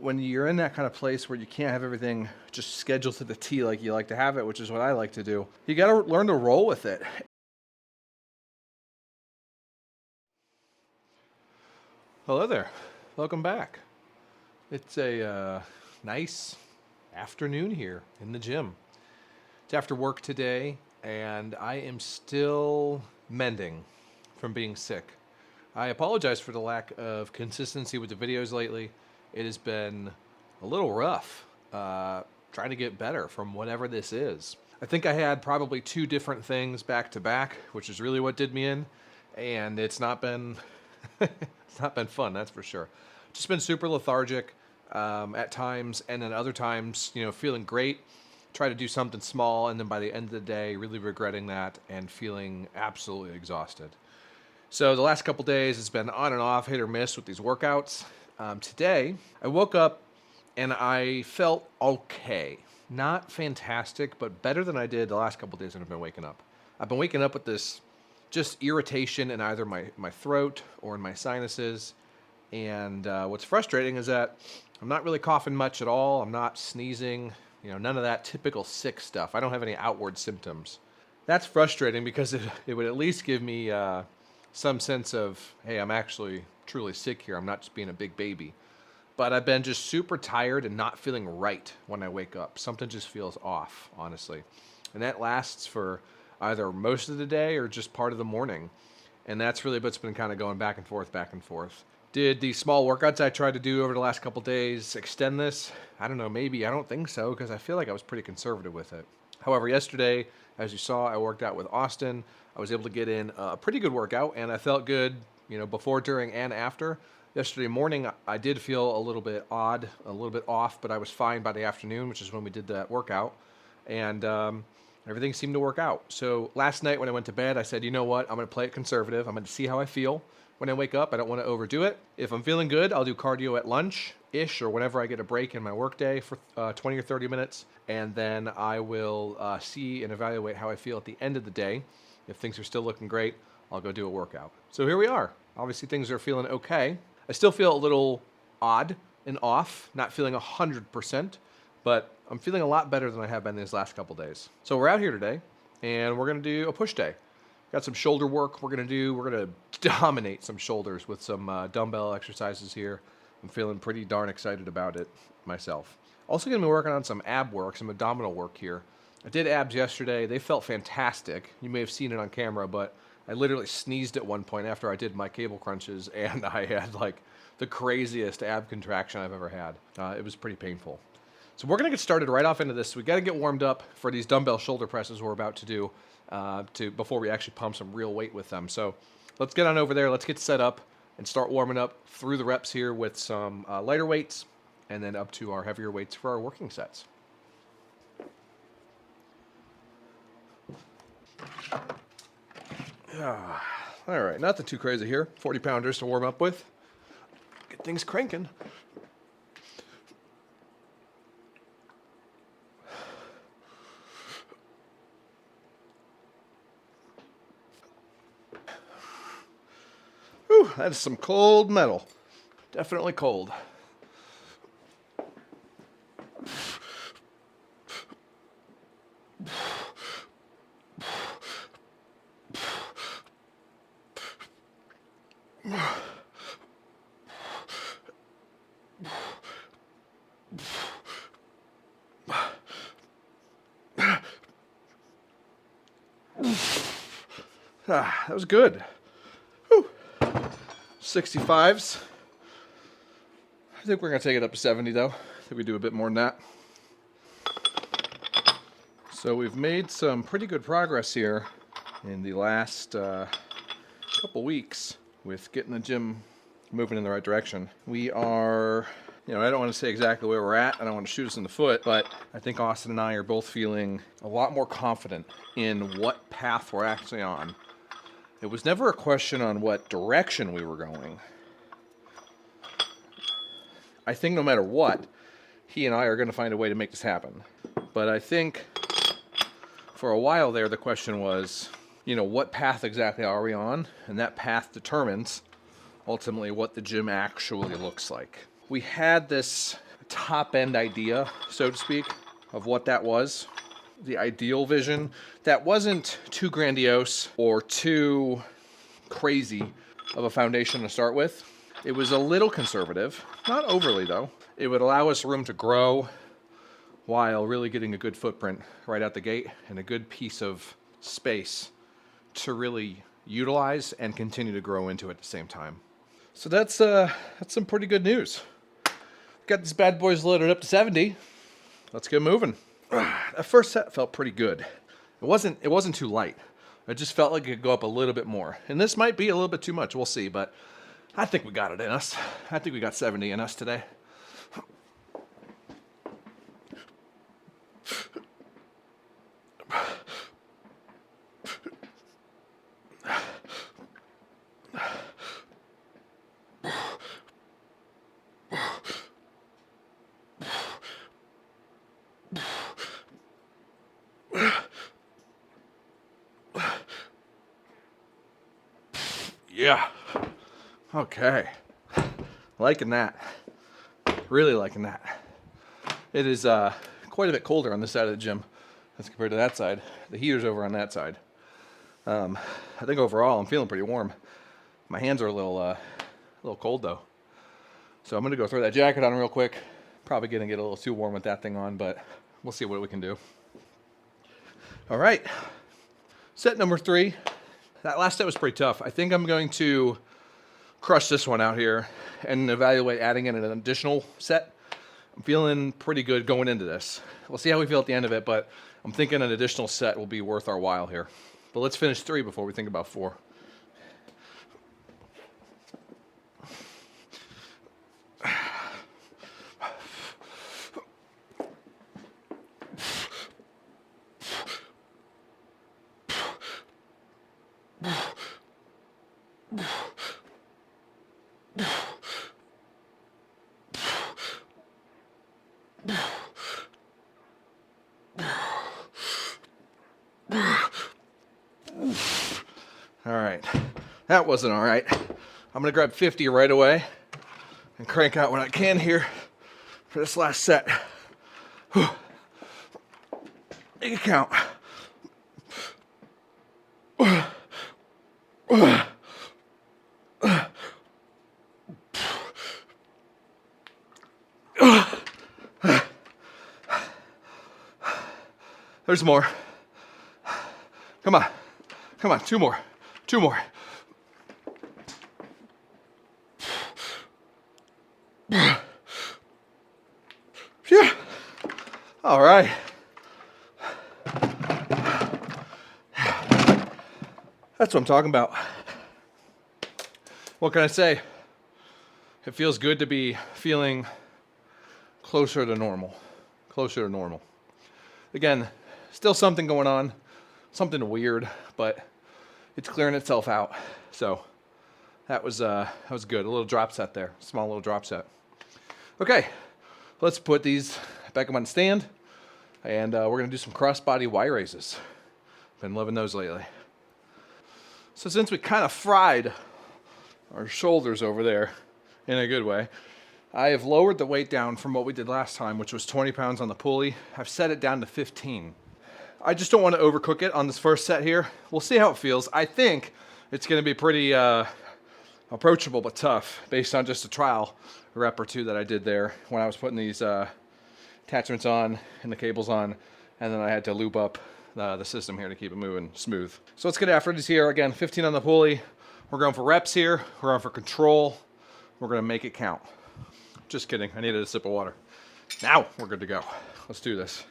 When you're in that kind of place where you can't have everything just scheduled to the T like you like to have it, which is what I like to do, you got to learn to roll with it. Hello there. Welcome back. It's a nice afternoon here in the gym. It's after work today, and I am still mending from being sick. I apologize for the lack of consistency with the videos lately. It has been a little rough trying to get better from whatever this is. I think I had probably 2 different things back to back, which is really what did me in, and it's not been it's not been fun, that's for sure. Just been super lethargic at times, and then other times, feeling great. Try to do something small, and then by the end of the day, really regretting that and feeling absolutely exhausted. So the last couple days, it's been on and off, hit or miss with these workouts. Today, I woke up and I felt okay. Not fantastic, but better than I did the last couple days that I've been waking up. I've been waking up with this just irritation in either my throat or in my sinuses. And what's frustrating is that I'm not really coughing much at all. I'm not sneezing, none of that typical sick stuff. I don't have any outward symptoms. That's frustrating because it would at least give me some sense of, hey, I'm actually truly sick here. I'm not just being a big baby. But I've been just super tired and not feeling right when I wake up. Something just feels off, honestly. And that lasts for either most of the day or just part of the morning. And that's really what's been kind of going back and forth, back and forth. Did the small workouts I tried to do over the last couple days extend this? I don't know, maybe. I don't think so, because I feel like I was pretty conservative with it. However, yesterday, as you saw, I worked out with Austin. I was able to get in a pretty good workout, and I felt good, before, during, and after. Yesterday morning, I did feel a little bit odd, a little bit off, but I was fine by the afternoon, which is when we did that workout. And everything seemed to work out. So last night when I went to bed, I said, you know what? I'm going to play it conservative. I'm going to see how I feel when I wake up. I don't want to overdo it. If I'm feeling good, I'll do cardio at lunch-ish or whenever I get a break in my workday for 20 or 30 minutes. And then I will see and evaluate how I feel at the end of the day. If things are still looking great, I'll go do a workout. So here we are. Obviously, things are feeling okay. I still feel a little odd and off, not feeling 100%, but I'm feeling a lot better than I have been these last couple days. So we're out here today, and we're going to do a push day. Got some shoulder work we're going to dominate some shoulders with some dumbbell exercises here. I'm feeling pretty darn excited about it myself. Also going to be working on some ab work, some abdominal work here. I did abs yesterday. They felt fantastic. You may have seen it on camera, but I literally sneezed at one point after I did my cable crunches, and I had like the craziest ab contraction I've ever had. It was pretty painful. So we're going to get started right off into this. We got to get warmed up for these dumbbell shoulder presses we're about to do before we actually pump some real weight with them. So let's get on over there. Let's get set up and start warming up through the reps here with some lighter weights and then up to our heavier weights for our working sets. All right, nothing too crazy here. 40 pounders to warm up with. Get things cranking. Whew, that is some cold metal. Definitely cold. That was good. Whew. 65s. I think we're going to take it up to 70, though. I think we do a bit more than that. So we've made some pretty good progress here in the last couple weeks with getting the gym moving in the right direction. We are, I don't want to say exactly where we're at. I don't want to shoot us in the foot, but I think Austin and I are both feeling a lot more confident in what path we're actually on. It was never a question on what direction we were going. I think no matter what, he and I are going to find a way to make this happen. But I think for a while there, the question was, what path exactly are we on? And that path determines ultimately what the gym actually looks like. We had this top end idea, so to speak, of what that was. The ideal vision that wasn't too grandiose or too crazy of a foundation to start with. It was a little conservative, not overly though. It would allow us room to grow while really getting a good footprint right out the gate and a good piece of space to really utilize and continue to grow into at the same time. So that's some pretty good news. Got these bad boys loaded up to 70. Let's get moving. That first set felt pretty good. It wasn't too light. I just felt like it could go up a little bit more. And this might be a little bit too much. We'll see, but I think we got it in us. I think we got 70 in us today. Yeah. Okay. Liking that. Really liking that. It is quite a bit colder on this side of the gym as compared to that side. The heater's over on that side. I think overall I'm feeling pretty warm. My hands are a little cold though. So I'm gonna go throw that jacket on real quick. Probably gonna get a little too warm with that thing on, but we'll see what we can do. All right. Set number 3. That last set was pretty tough. I think I'm going to crush this one out here and evaluate adding in an additional set. I'm feeling pretty good going into this. We'll see how we feel at the end of it, but I'm thinking an additional set will be worth our while here. But let's finish 3 before we think about 4. All right, that wasn't all right. I'm gonna grab 50 right away and crank out what I can here for this last set. Whew. Make it count. There's more. Come on. Come on, 2 more. 2 more. Phew. All right. That's what I'm talking about. What can I say? It feels good to be feeling closer to normal. Closer to normal. Again, still something going on, something weird, but it's clearing itself out. So that was good. A little drop set there, small little drop set. Okay, let's put these back up on the stand, and we're gonna do some cross-body Y raises. Been loving those lately. So since we kind of fried our shoulders over there in a good way, I have lowered the weight down from what we did last time, which was 20 pounds on the pulley. I've set it down to 15. I just don't want to overcook it on this first set here. We'll see how it feels. I think it's going to be pretty approachable but tough based on just a trial rep or 2 that I did there when I was putting these attachments on and the cables on, and then I had to loop up the system here to keep it moving smooth. So let's get after these here. Again, 15 on the pulley. We're going for reps here. We're going for control. We're going to make it count. Just kidding. I needed a sip of water. Now we're good to go. Let's do this.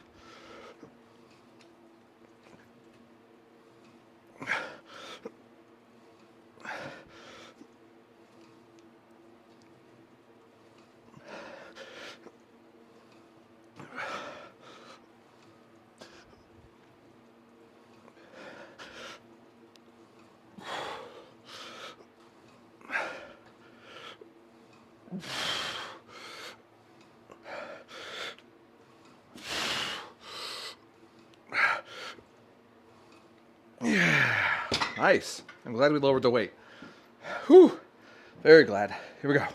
Yeah, nice. I'm glad we lowered the weight. Whew, very glad. Here we go.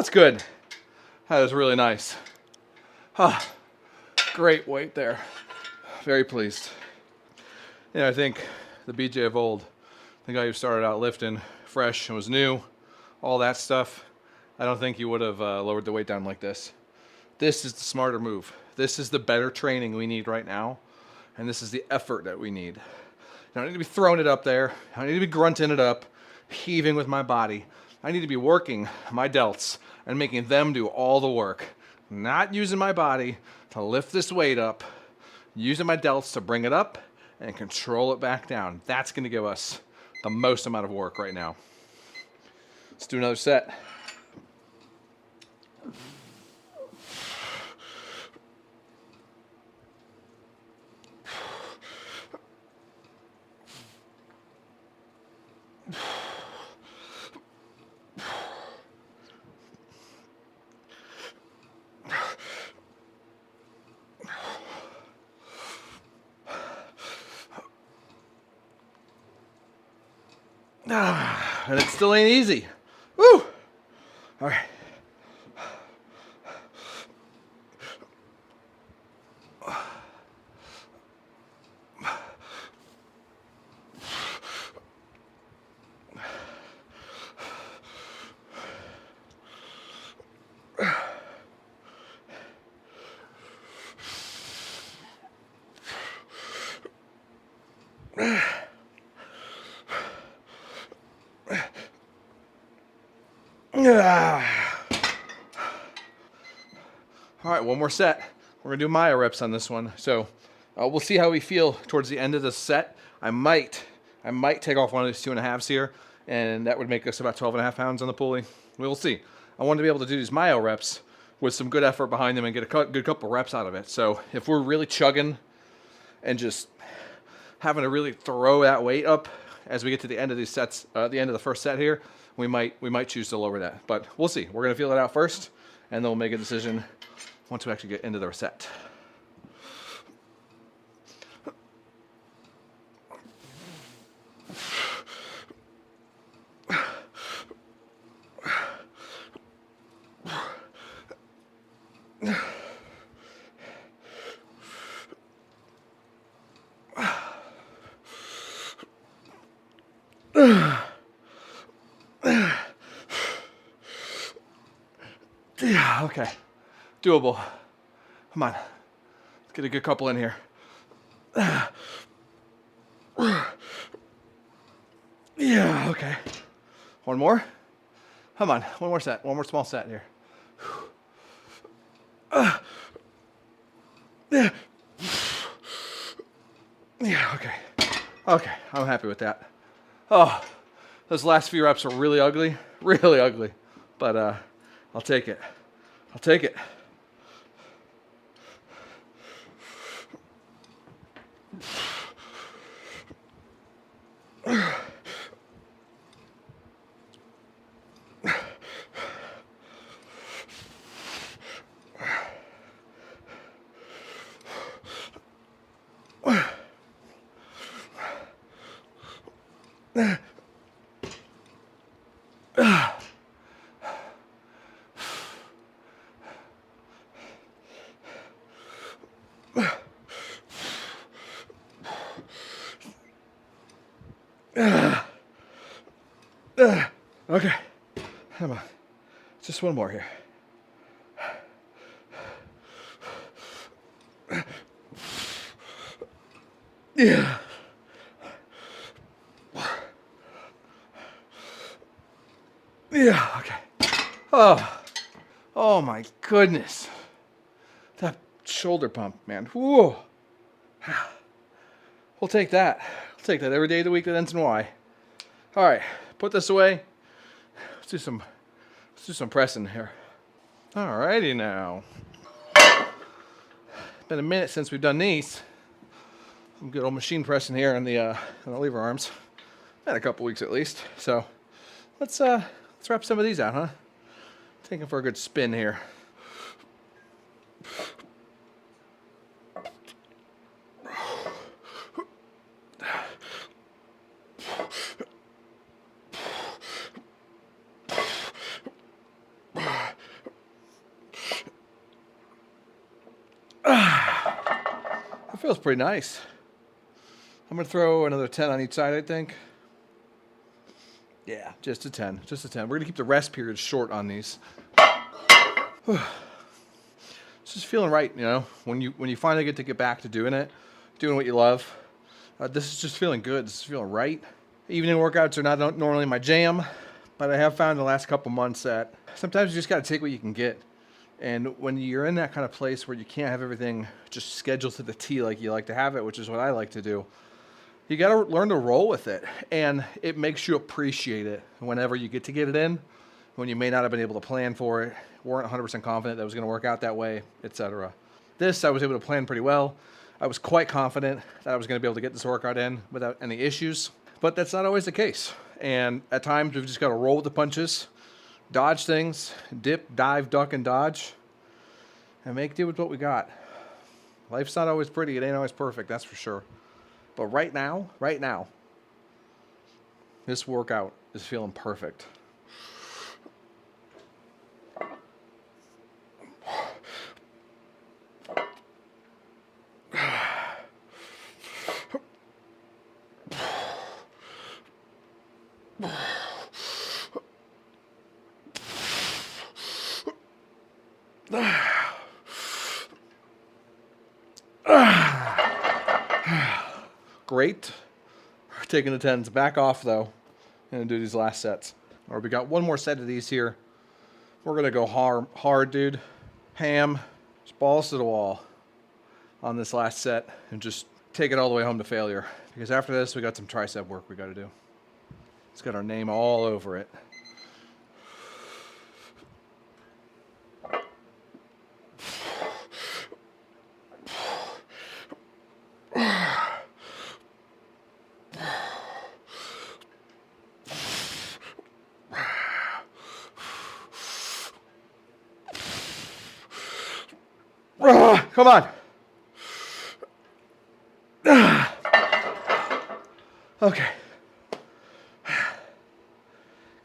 that's good. That is really nice. Ah, great weight there. Very pleased. Yeah, I think the BJ of old, the guy who started out lifting fresh and was new, all that stuff, I don't think he would have lowered the weight down like this. This is the smarter move. This is the better training we need right now, and this is the effort that we need. I don't need to be throwing it up there. I don't need to be grunting it up, heaving with my body. I need to be working my delts and making them do all the work. Not using my body to lift this weight up, using my delts to bring it up and control it back down. That's going to give us the most amount of work right now. Let's do another set. And it still ain't easy. Woo! All right. All right, one more set. We're gonna do Maya reps on this one. So we'll see how we feel towards the end of the set. I might take off one of these 2.5s here, and that would make us about 12.5 pounds on the pulley. We'll see. I want to be able to do these Maya reps with some good effort behind them and get a good couple reps out of it. So if we're really chugging and just having to really throw that weight up as we get to the end of these sets, the end of the first set here, we might choose to lower that. But we'll see. We're gonna feel it out first, and then we'll make a decision once we actually get into the set. Yeah, okay. Doable. Come on. Let's get a good couple in here. Yeah, okay. One more. Come on. One more set. One more small set here. Yeah, okay. Okay, I'm happy with that. Oh, those last few reps are really ugly. Really ugly. But I'll take it. I'll take it. Okay, come on. Just one more here. Yeah. Yeah, okay. Oh my goodness. That shoulder pump, man. Whoa. We'll take that. We'll take that every day of the week that ends in Y. All right, put this away. Let's do some pressing here. All righty now. Been a minute since we've done these. Some good old machine pressing here on the lever arms. Been a couple weeks at least. So let's wrap some of these out, huh? Take them for a good spin here. feels pretty nice. I'm going to throw another 10 on each side, I think. Yeah, just a 10. Just a 10. We're going to keep the rest periods short on these. It's just feeling right, you know, when you finally get back to doing it, doing what you love. This is just feeling good. This is feeling right. Evening workouts are not normally my jam, but I have found in the last couple months that sometimes you just got to take what you can get. And when you're in that kind of place where you can't have everything just scheduled to the T like you like to have it, which is what I like to do, you got to learn to roll with it. And it makes you appreciate it whenever you get it in, when you may not have been able to plan for it, weren't 100% confident that it was going to work out that way, etc. This, I was able to plan pretty well. I was quite confident that I was going to be able to get this workout in without any issues, but that's not always the case. And at times, we've just got to roll with the punches, dodge things, dip, dive, duck, and dodge, and make do with what we got. Life's not always pretty. It ain't always perfect, that's for sure. But right now, this workout is feeling perfect. Great. We're taking the 10s back off though. Gonna do these last sets. Or we got one more set of these here. We're gonna go hard, dude. Ham, just balls to the wall on this last set and just take it all the way home to failure. Because after this, we got some tricep work we gotta do. It's got our name all over it. Come on. Okay.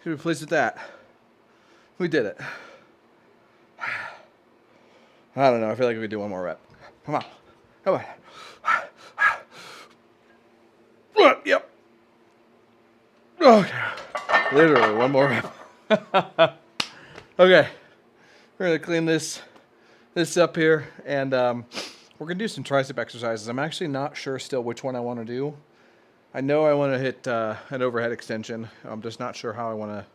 Should be pleased with that. We did it. I don't know. I feel like we could do one more rep. Come on. Come on. Yep. Okay. Literally one more rep. Okay. We're going to clean this up here, and we're going to do some tricep exercises. I'm actually not sure still which one I want to do. I know I want to hit an overhead extension. I'm just not sure how I want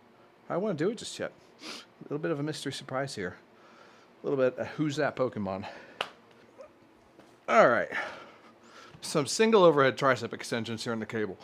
to do it just yet. A little bit of a mystery surprise here. A little bit who's that Pokemon? All right. Some single overhead tricep extensions here on the cable.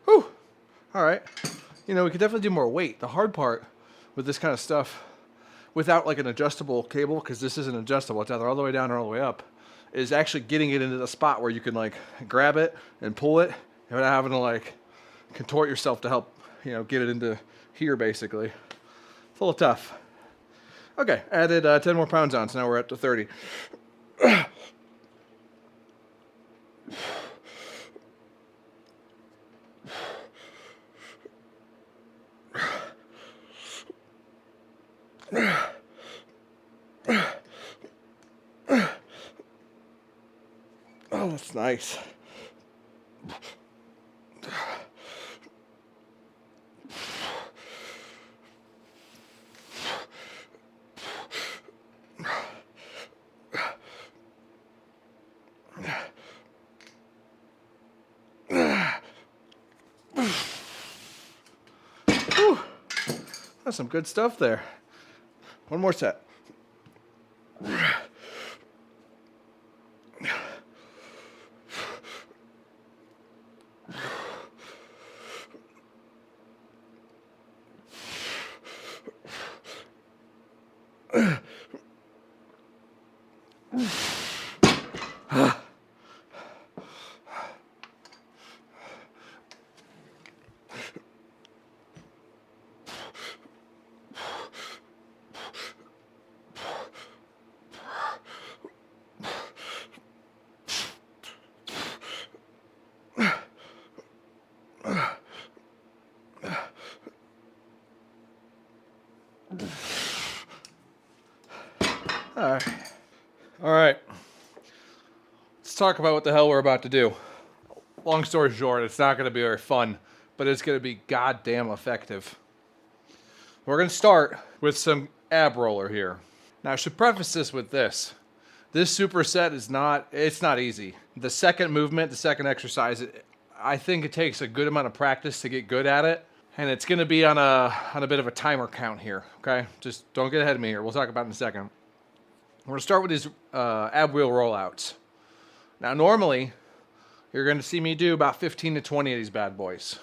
Whew. All right. You know, we could definitely do more weight. The hard part with this kind of stuff, without like an adjustable cable, because this isn't adjustable, it's either all the way down or all the way up, is actually getting it into the spot where you can like grab it and pull it without having to like contort yourself to help, you know, get it into here basically. It's a little tough. Okay, added 10 more pounds on, so now we're up to 30. Oh, that's nice. Whew. That's some good stuff there. One more set. All right. All right. Let's talk about what the hell we're about to do. Long story short, it's not going to be very fun, but it's going to be goddamn effective. We're going to start with some ab roller here. Now, I should preface this with this. This superset is not easy. The second movement, the second exercise, I think it takes a good amount of practice to get good at it. And it's going to be on a bit of a timer count here, okay? Just don't get ahead of me here. We'll talk about it in a second. We're going to start with these ab wheel rollouts. Now, normally, you're going to see me do about 15 to 20 of these bad boys.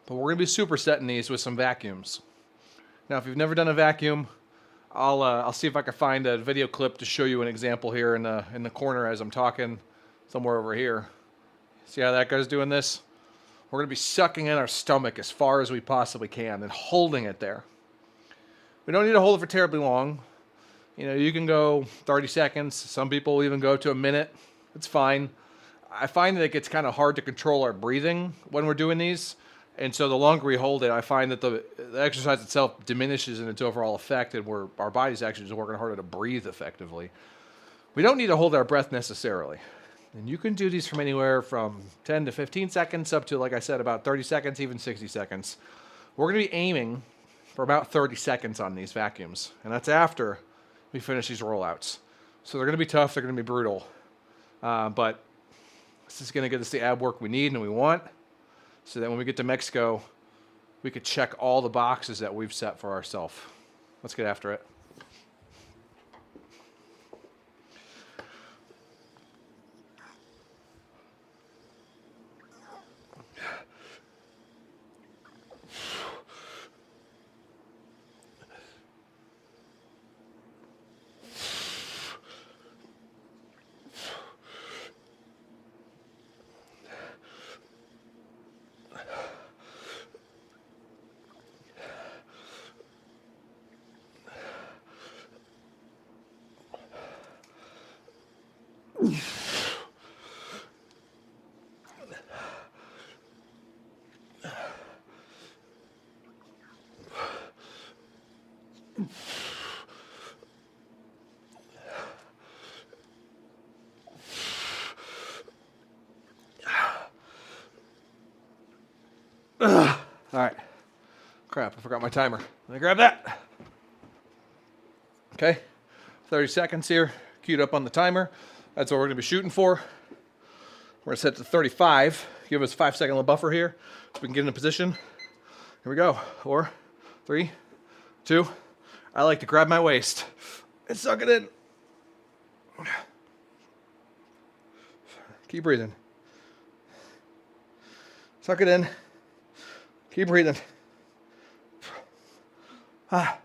But we're going to be supersetting these with some vacuums. Now, if you've never done a vacuum, I'll see if I can find a video clip to show you an example here in the corner as I'm talking, somewhere over here. See how that guy's doing this? We're going to be sucking in our stomach as far as we possibly can and holding it there. We don't need to hold it for terribly long. You know, you can go 30 seconds. Some people even go to a minute. It's fine. I find that it gets kind of hard to control our breathing when we're doing these. And so the longer we hold it, I find that the exercise itself diminishes in its overall effect, and our body's actually just working harder to breathe effectively. We don't need to hold our breath necessarily. And you can do these from anywhere from 10 to 15 seconds up to, like I said, about 30 seconds, even 60 seconds. We're going to be aiming for about 30 seconds on these vacuums. And that's after we finish these rollouts. So they're going to be tough. They're going to be brutal. But this is going to get us the ab work we need and we want, so that when we get to Mexico, we could check all the boxes that we've set for ourselves. Let's get after it. All right. Crap, I forgot my timer. Let me grab that. Okay, 30 seconds here, queued up on the timer. That's what we're gonna be shooting for. We're gonna set it to 35. Give us a 5-second little buffer here so we can get in a position. Here we go. 4, 3, 2. I like to grab my waist and suck it in. Keep breathing. Suck it in. Keep breathing. Ah.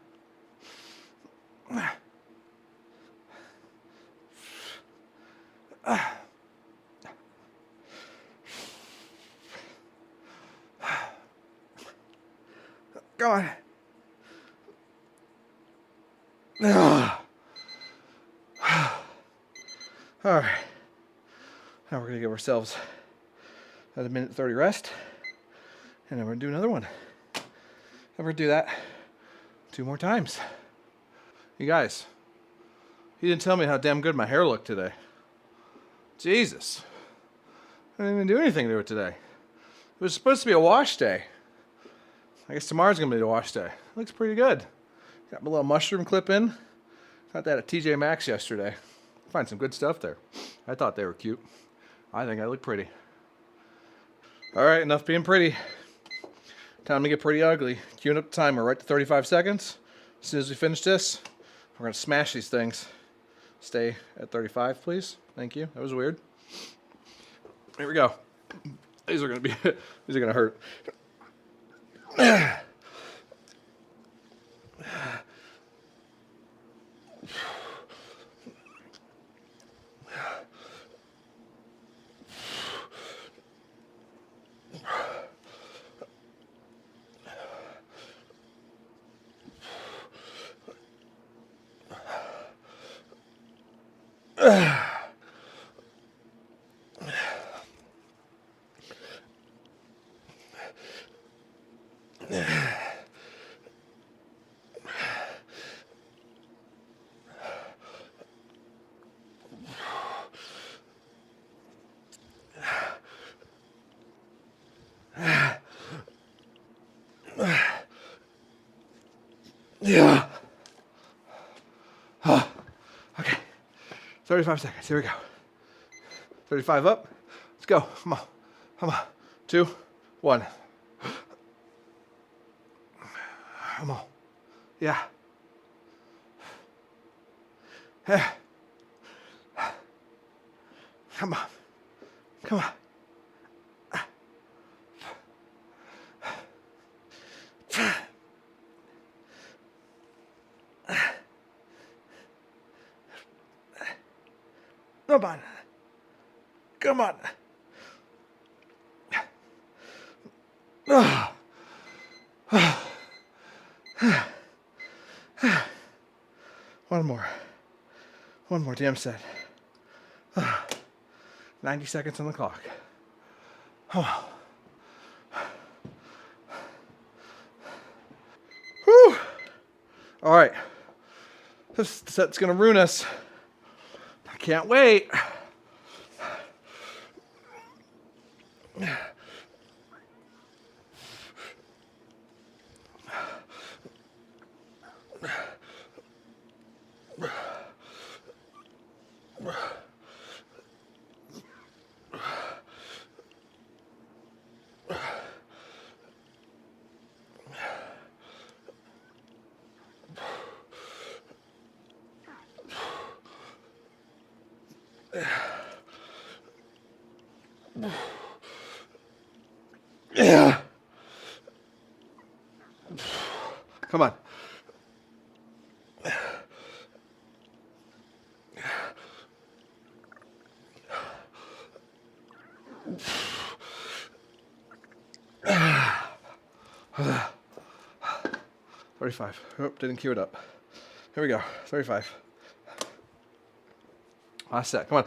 Go on. All right. Now we're going to give ourselves another minute 30 rest. And then we're going to do another one. And we're going to do that 2 more times. You guys, you didn't tell me how damn good my hair looked today. Jesus. I didn't even do anything to it today. It was supposed to be a wash day. I guess tomorrow's going to be the wash day. Looks pretty good. Got my little mushroom clip in. Got that at TJ Maxx yesterday. Find some good stuff there. I thought they were cute. I think I look pretty. All right, enough being pretty. Time to get pretty ugly. Queuing up the timer right to 35 seconds. As soon as we finish this, we're going to smash these things. Stay at 35, please. Thank you. That was weird. Here we go. These are going to hurt. Yeah. Okay. 35 seconds. Here we go. 35 up. Let's go. Come on. Come on. 2, 1. Come on. Yeah. Yeah. Come on. Come on. Come on. Come on. One more. One more damn set. 90 seconds on the clock. Oh. Whew. All right. This set's going to ruin us. I can't wait. Yeah. Come on. $35. Oh, didn't cue it up. Here we go. 35. Last set. Come on.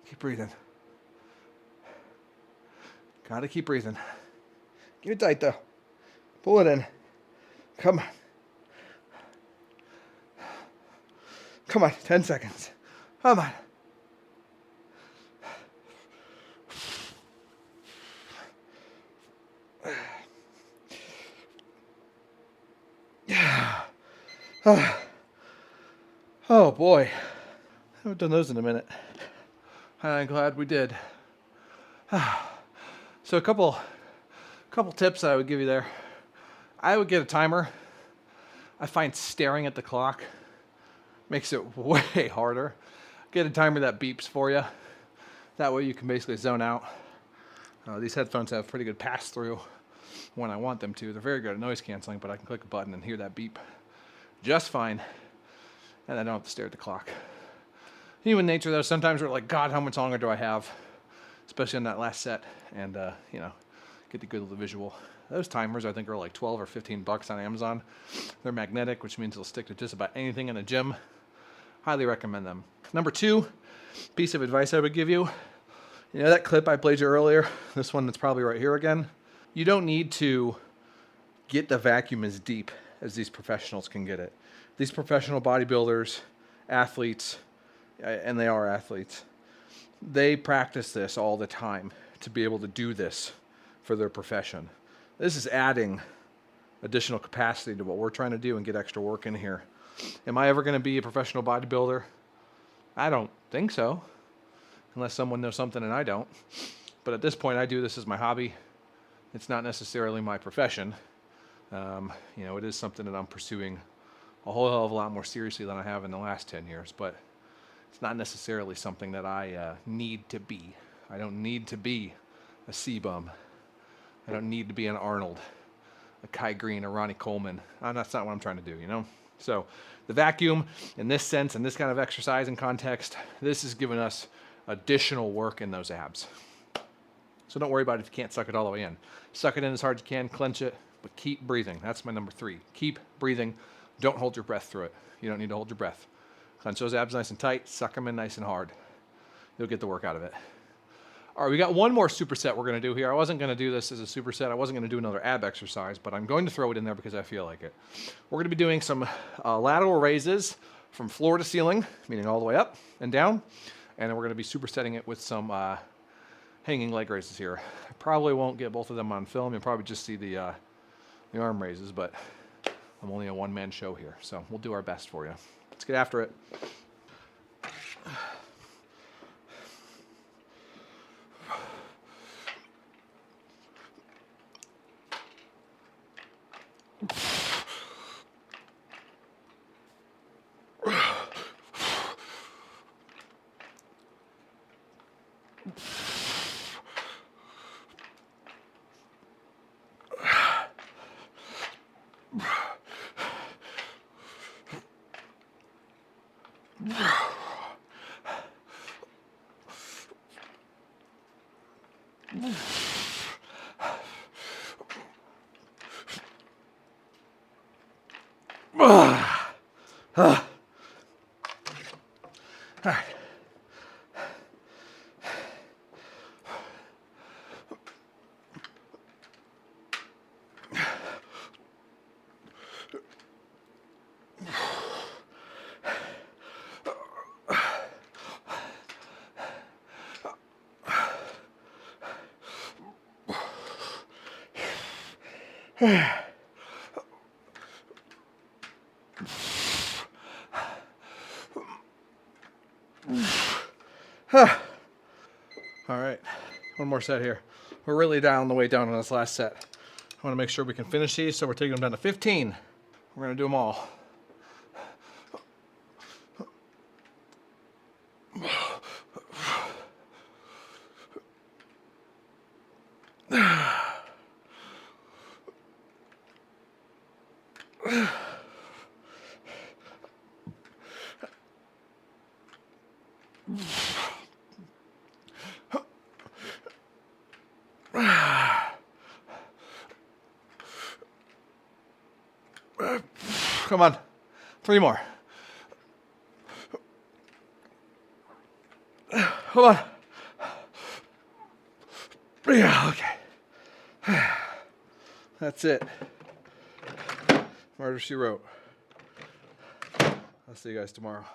Keep breathing. Gotta keep breathing. Keep it tight though. Pull it in. Come on. Come on. 10 seconds. Come on. Yeah. Oh boy. I haven't done those in a minute. I'm glad we did. So a couple tips I would give you there. I would get a timer. I find staring at the clock makes it way harder. Get a timer that beeps for you. That way you can basically zone out. These headphones have pretty good pass through when I want them to. They're very good at noise canceling, but I can click a button and hear that beep just fine. And I don't have to stare at the clock. Human nature though, sometimes we're like, God, how much longer do I have? Especially on that last set. And, get the good of the visual. Those timers I think are like 12 or 15 bucks on Amazon. They're magnetic, which means they'll stick to just about anything in a gym. Highly recommend them. Number 2 piece of advice I would give you. You know that clip I played you earlier? This one that's probably right here again. You don't need to get the vacuum as deep as these professionals can get it. These professional bodybuilders, athletes, and they are athletes, they practice this all the time to be able to do this for their profession. This is adding additional capacity to what we're trying to do and get extra work in here. Am I ever going to be a professional bodybuilder? I don't think so, unless someone knows something and I don't. But at this point, I do this as my hobby. It's not necessarily my profession. It is something that I'm pursuing a whole hell of a lot more seriously than I have in the last 10 years, but it's not necessarily something that I need to be. I don't need to be a C-bum. I don't need to be an Arnold, a Kai Green, a Ronnie Coleman. That's not what I'm trying to do, So the vacuum, in this sense, in this kind of exercise and context, this is giving us additional work in those abs. So don't worry about it if you can't suck it all the way in. Suck it in as hard as you can, clench it, but keep breathing. That's my number 3. Keep breathing. Don't hold your breath through it. You don't need to hold your breath. Clench those abs nice and tight. Suck them in nice and hard. You'll get the work out of it. All right, we got one more superset we're going to do here. I wasn't going to do this as a superset. I wasn't going to do another ab exercise, but I'm going to throw it in there because I feel like it. We're going to be doing some lateral raises from floor to ceiling, meaning all the way up and down. And then we're going to be supersetting it with some hanging leg raises here. I probably won't get both of them on film. You'll probably just see the arm raises, but I'm only a one-man show here, so we'll do our best for you. Let's get after it. All right. All right, one more set here. We're really down the way down on this last set. I want to make sure we can finish these, so we're taking them down to 15. We're going to do them all. Come on, 3 more. Come on. Yeah, okay. That's it. Murder, she wrote. I'll see you guys tomorrow.